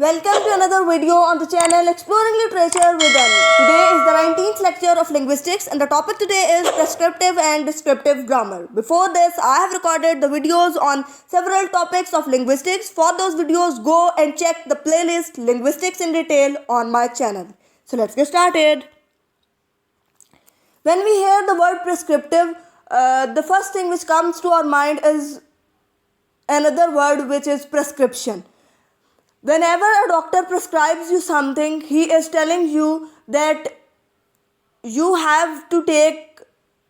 Welcome to another video on the channel Exploring Literature with Annie. Today is the 19th lecture of Linguistics and the topic today is Prescriptive and Descriptive grammar. Before this, I have recorded the videos on several topics of linguistics. For those videos, go and check the playlist Linguistics in Detail on my channel. So let's get started. When we hear the word prescriptive, the first thing which comes to our mind is another word which is prescription. Whenever a doctor prescribes you something, he is telling you that you have to take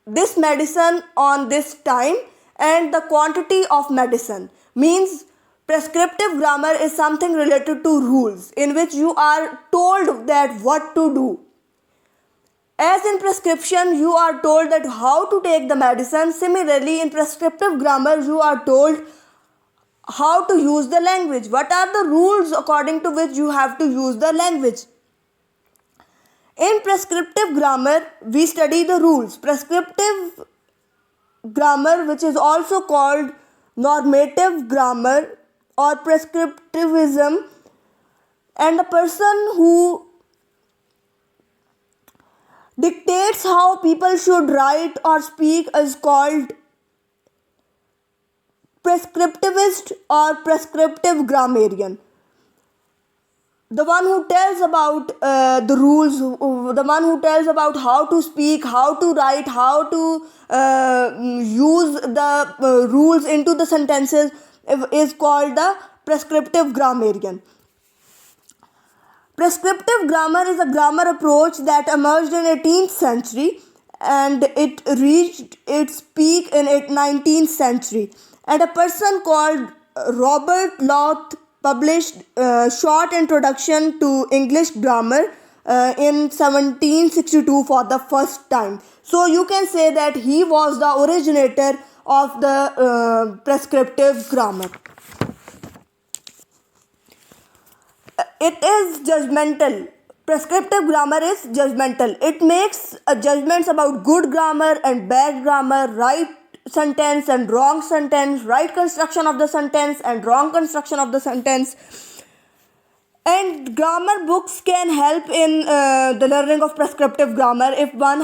this medicine on this time and the quantity of medicine. Means prescriptive grammar is something related to rules in which you are told that what to do. As in prescription, you are told that how to take the medicine. Similarly, in prescriptive grammar, you are told how to use the language. What are the rules according to which you have to use the language? In prescriptive grammar, we study the rules. Prescriptive grammar, which is also called normative grammar or prescriptivism, and the person who dictates how people should write or speak is called prescriptivist or prescriptive grammarian. The one who tells about the rules, the one who tells about how to speak, how to write, how to use the rules into the sentences is called the prescriptive grammarian. Prescriptive grammar is a grammar approach that emerged in 18th century and it reached its peak in 19th century. And a person called Robert Loth published a short introduction to English grammar in 1762 for the first time. So you can say that he was the originator of the prescriptive grammar. It is judgmental. Prescriptive grammar is judgmental. It makes judgments about good grammar and bad grammar, right sentence and wrong sentence, right construction of the sentence and wrong construction of the sentence. And grammar books can help in the learning of prescriptive grammar. If one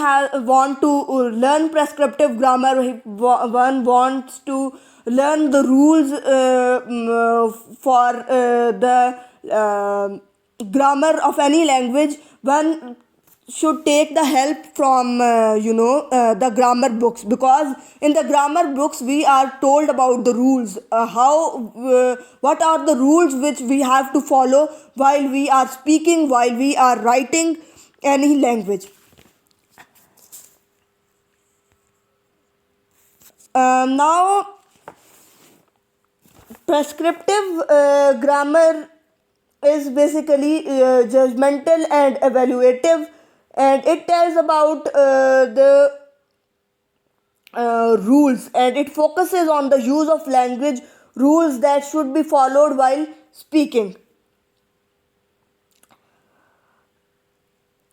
want to learn prescriptive grammar, if one wants to learn the rules for the grammar of any language, one should take the help from the grammar books, because in the grammar books we are told about the rules, what are the rules which we have to follow while we are speaking, while we are writing any language. Now prescriptive grammar is basically judgmental and evaluative, and it tells about the rules, and it focuses on the use of language rules that should be followed while speaking.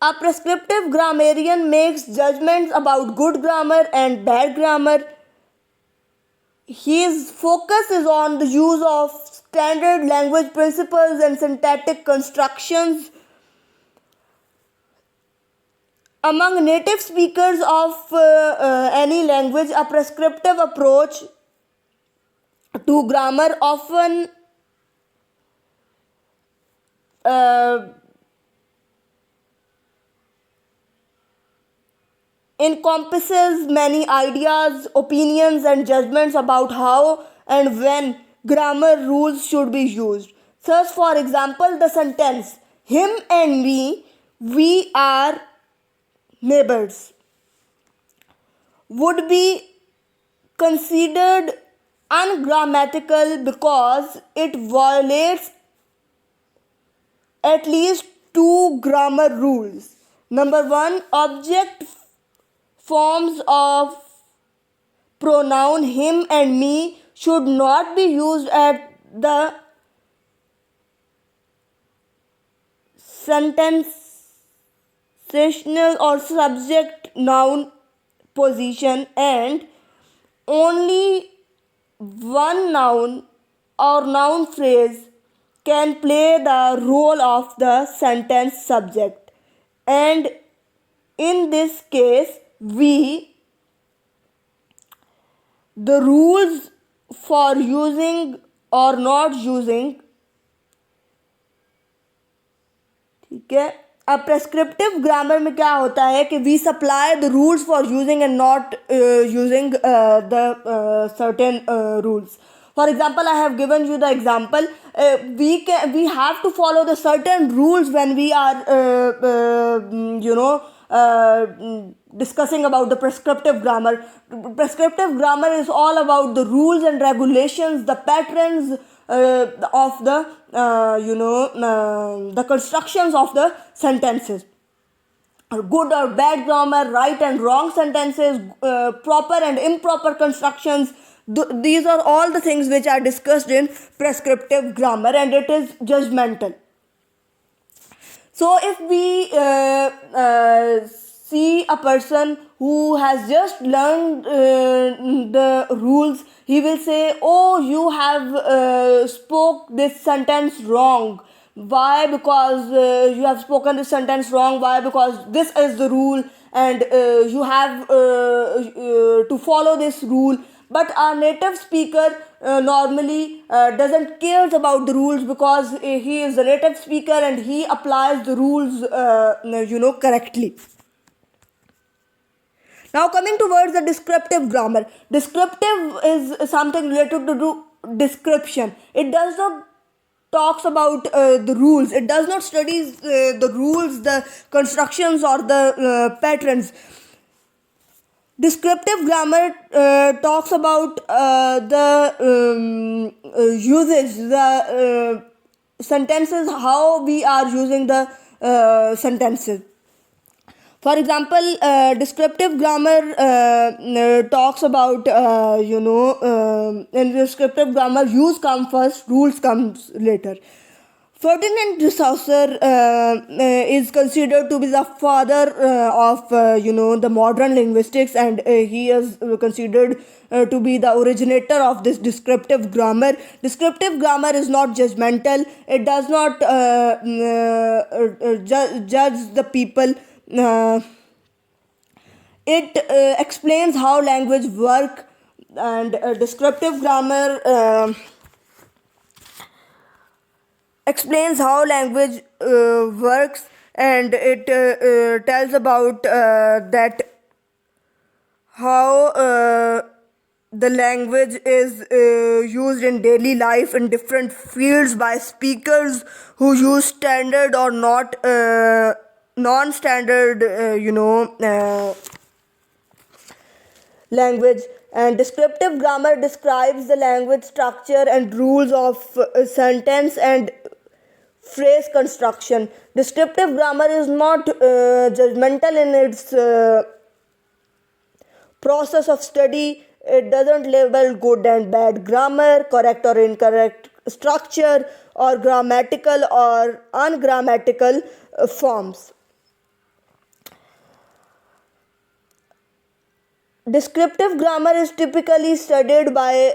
A prescriptive grammarian makes judgments about good grammar and bad grammar. His focus is on the use of standard language principles and syntactic constructions. Among native speakers of any language, a prescriptive approach to grammar often encompasses many ideas, opinions, and judgments about how and when grammar rules should be used. Thus, for example, the sentence, him and me, we are neighbors, would be considered ungrammatical because it violates at least two grammar rules. Number one, object forms of pronoun him and me should not be used at the sentencetional or subject noun position, and only one noun or noun phrase can play the role of the sentence subject, and in this case the rules for using or not using, ठीक है. अब prescriptive grammar में क्या होता है कि we supply the rules for using and not using the certain rules. For example, I have given you the example. We have to follow the certain rules when we are discussing about the prescriptive grammar. Prescriptive grammar is all about the rules and regulations, the patterns of the constructions of the sentences. Good or bad grammar, right and wrong sentences, proper and improper constructions. These are all the things which are discussed in prescriptive grammar, and it is judgmental. So if we see a person who has just learned the rules, he will say, oh, you have spoke this sentence wrong. Why? Because you have spoken this sentence wrong. Why? Because this is the rule, and you have to follow this rule. But our native speaker normally doesn't care about the rules, because he is a native speaker and he applies the rules correctly. Now coming towards the descriptive grammar. Descriptive is something related to description. It does not talks about the rules. It does not study the rules, the constructions, or the patterns. Descriptive grammar talks about the usage, the sentences, how we are using the sentences. For example, descriptive grammar talks about, in descriptive grammar, use comes first, rules comes later. Ferdinand de Saussure is considered to be the father of the modern linguistics, and he is considered to be the originator of this descriptive grammar. Descriptive grammar is not judgmental. It does not judge the people. It explains how language work, and descriptive grammar explains how language works, and it tells about that how the language is used in daily life in different fields by speakers who use standard or not non-standard language. And descriptive grammar describes the language structure and rules of sentence and phrase construction. Descriptive grammar is not judgmental in its process of study. It doesn't label good and bad grammar, correct or incorrect structure, or grammatical or ungrammatical forms. Descriptive grammar is typically studied by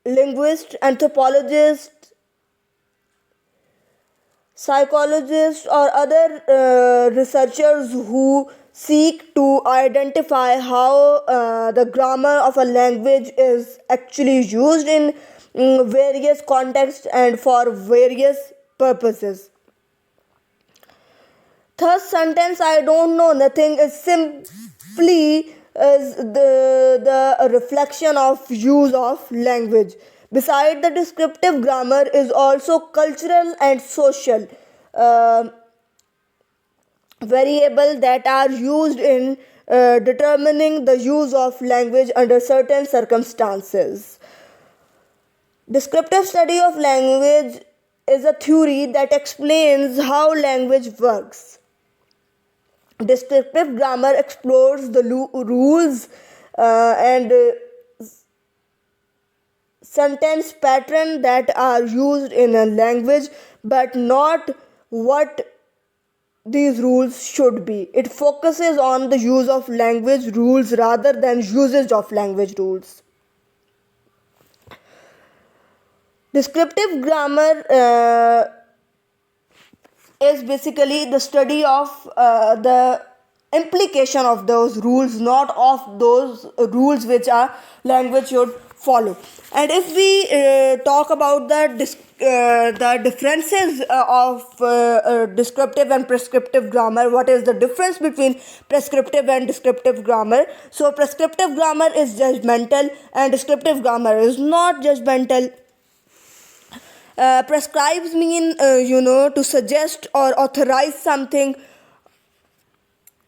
linguists, anthropologists, psychologists, or other researchers who seek to identify how the grammar of a language is actually used in various contexts and for various purposes. Thus, sentence "I don't know nothing" is simply the reflection of use of language. Beside the descriptive grammar is also cultural and social variable that are used in determining the use of language under certain circumstances. Descriptive study of language is a theory that explains how language works. Descriptive grammar explores the rules and sentence pattern that are used in a language, but not what these rules should be. It focuses on the use of language rules rather than usage of language rules. Descriptive grammar is basically the study of the implication of those rules, not of those rules which a language should follow. And if we talk about the differences of descriptive and prescriptive grammar, what is the difference between prescriptive and descriptive grammar? So prescriptive grammar is judgmental and descriptive grammar is not judgmental. Prescribes mean to suggest or authorize something,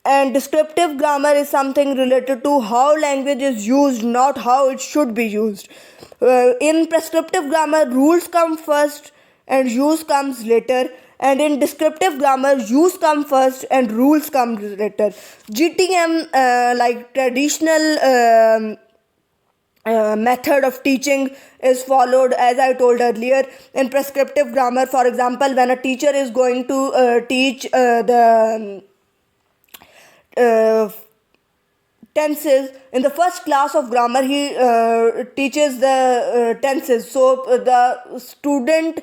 and descriptive grammar is something related to how language is used, not how it should be used. In prescriptive grammar, rules come first and use comes later, and in descriptive grammar, use come first and rules come later. GTM, like traditional method of teaching, is followed, as I told earlier. In prescriptive grammar, for example, when a teacher is going to teach the tenses, in the first class of grammar he teaches the tenses, so the students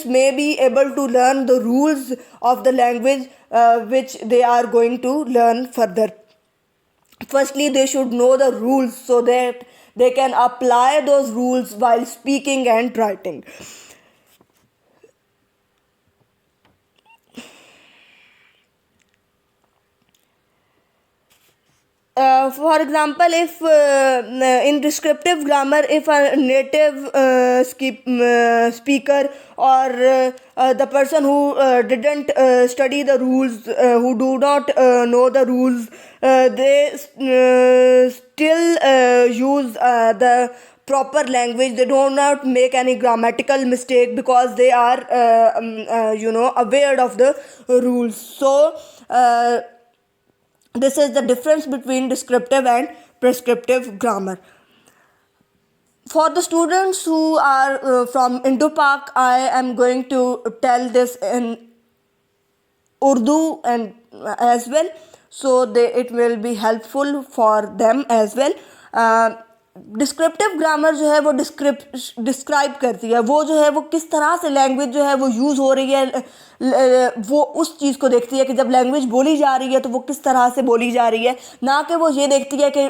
may be able to learn the rules of the language which they are going to learn further. Firstly, they should know the rules so that they can apply those rules while speaking and writing. For example, if in descriptive grammar, if a native speaker or the person who didn't study the rules, who do not know the rules, they still use the proper language. They do not make any grammatical mistake because they are aware of the rules. So this is the difference between descriptive and prescriptive grammar. For the students who are from Indo-Pak, I am going to tell this in Urdu and as well, so it will be helpful for them as well. Descriptive grammar जो है वो describe करती है, वो जो है वो किस तरह से लैंग्वेज जो है वो यूज़ हो रही है, वो उस चीज़ को देखती है कि जब लैंग्वेज बोली जा रही है तो वो किस तरह से बोली जा रही है, ना कि वो ये देखती है कि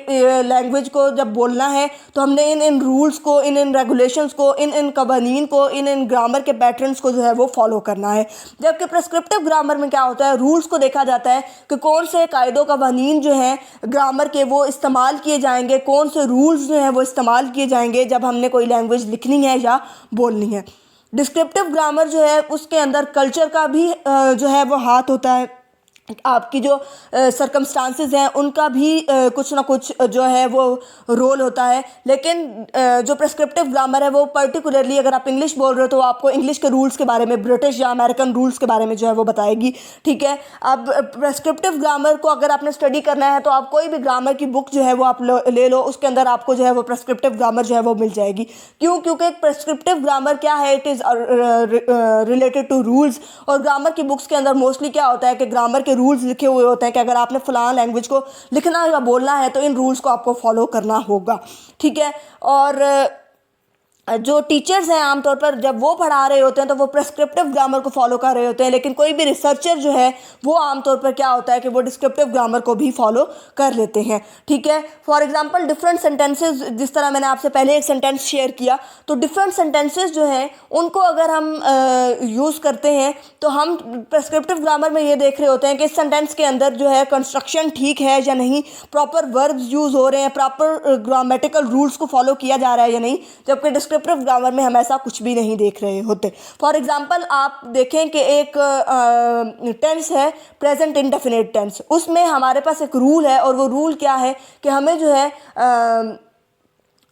लैंग्वेज को जब बोलना है तो हमने इन रूल्स को, इन रेगुलेशंस को, इन कवानीन को, इन ग्रामर के पैटर्न्स को जो है वो फॉलो करना है. जबकि प्रेस्क्रिप्टिव ग्रामर में क्या होता है, रूल्स को देखा जाता है कि कौन से कायदों कवानीन जो हैं ग्रामर के वो इस्तेमाल किए जाएंगे, कौन से रूल्स जो हैं वो इस्तेमाल किए जाएंगे जब हमने कोई लैंग्वेज लिखनी है या बोलनी है. डिस्क्रिप्टिव ग्रामर जो है उसके अंदर कल्चर का भी जो है वो हाथ होता है, आपकी जो सर्कमस्टांसेस हैं उनका भी कुछ ना कुछ जो है वो रोल होता है. लेकिन जो प्रेस्क्रिप्टिव ग्रामर है वो पर्टिकुलरली अगर आप इंग्लिश बोल रहे हो तो आपको इंग्लिश के रूल्स के बारे में, ब्रिटिश या अमेरिकन रूल्स के बारे में जो है वो बताएगी. ठीक है, अब प्रेस्क्रिप्टिव ग्रामर को अगर आपने स्टडी करना है तो आप कोई भी ग्रामर की बुक जो है वो आप ले लो, उसके अंदर आपको जो है वो प्रेस्क्रिप्टिव ग्रामर जो है वो मिल जाएगी. क्यों? क्योंकि प्रेस्क्रिप्टिव ग्रामर क्या है, it is related to rules. और ग्रामर की बुक्स के अंदर मोस्टली क्या होता है कि ग्रामर के रूल्स लिखे हुए होते हैं कि अगर आपने फलां लैंग्वेज को लिखना या बोलना है तो इन रूल्स को आपको फॉलो करना होगा. ठीक है, और जो टीचर्स हैं आमतौर पर जब वो पढ़ा रहे होते हैं तो वो प्रेस्क्रिप्टिव ग्रामर को फॉलो कर रहे होते हैं, लेकिन कोई भी रिसर्चर जो है वो आमतौर पर क्या होता है कि वो डिस्क्रिप्टिव ग्रामर को भी फॉलो कर लेते हैं. ठीक है, फॉर एग्जांपल डिफरेंट सेंटेंसेस, जिस तरह मैंने आपसे पहले एक सेंटेंस शेयर किया, तो डिफरेंट सेंटेंसेस जो हैं उनको अगर हम यूज़ करते हैं तो हम प्रेस्क्रिप्टिव ग्रामर में ये देख रहे होते हैं कि इस सेंटेंस के अंदर जो है कंस्ट्रक्शन ठीक है या नहीं, प्रॉपर वर्ब्स यूज़ हो रहे हैं, प्रॉपर ग्रामेटिकल रूल्स को फॉलो किया जा रहा है या नहीं. जबकि डिस्क्रिप्टिव ग्रामर में हम ऐसा कुछ भी नहीं देख रहे होते. फॉर एग्जांपल आप देखें कि एक टेंस है प्रेजेंट इंडेफिनिट टेंस, उसमें हमारे पास एक रूल है और वो रूल क्या है कि हमें जो है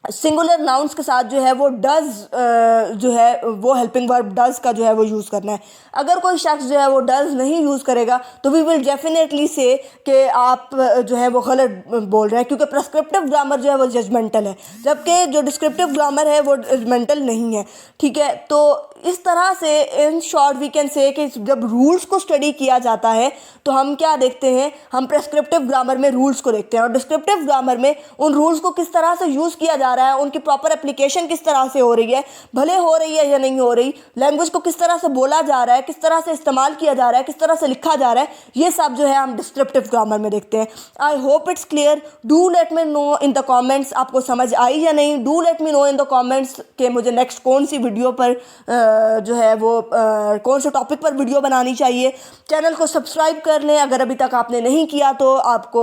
सिंगुलर नाउन्स के साथ जो है वो डज जो है वो हेल्पिंग वर्ब डज का जो है वो यूज़ करना है. अगर कोई शख्स जो है वो डज नहीं यूज़ करेगा तो वी विल डेफिनेटली से कि आप जो है वो गलत बोल रहे हैं, क्योंकि प्रेस्क्रिप्टिव ग्रामर जो है वो जजमेंटल है, जबकि जो डिस्क्रिप्टिव ग्रामर है वो जजमेंटल नहीं है. ठीक है, तो इस तरह से in short we can say कि जब रूल्स को स्टडी किया जाता है तो हम क्या देखते हैं, हम प्रेस्क्रिप्टिव ग्रामर में रूल्स को देखते हैं, और डिस्क्रिप्टिव ग्रामर में उन रूल्स को किस तरह से यूज़ किया जा रहा है, उनकी प्रॉपर एप्लीकेशन किस तरह से हो रही है, भले हो रही है या नहीं हो रही, लैंग्वेज को किस तरह से बोला जा रहा है, किस तरह से इस्तेमाल किया जा रहा है, किस तरह से लिखा जा रहा है, ये सब जो है हम डिस्क्रिप्टिव ग्रामर में देखते हैं। I hope it's clear. Do let me know in the comments आपको समझ आई या नहीं। Do let me know in the comments कि मुझे नेक्स्ट कौन सी वीडियो पर जो है वो कौन से टॉपिक पर वीडियो बनानी चाहिए। चैनल को सब्सक्राइब कर लें अगर अभी तक आपने नहीं किया तो आपको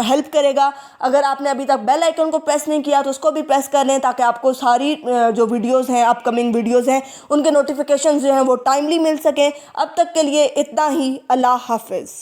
हेल्प करेगा। अगर आपने अभी तक बेल आइकन को प्रेस नहीं किया तो उसको भी प्रेस कर लें ताकि आपको सारी जो वीडियोस हैं, अपकमिंग वीडियोस हैं, उनके नोटिफिकेशंस जो हैं वो टाइमली मिल सकें। अब तक के लिए इतना ही। अल्लाह हाफिज़।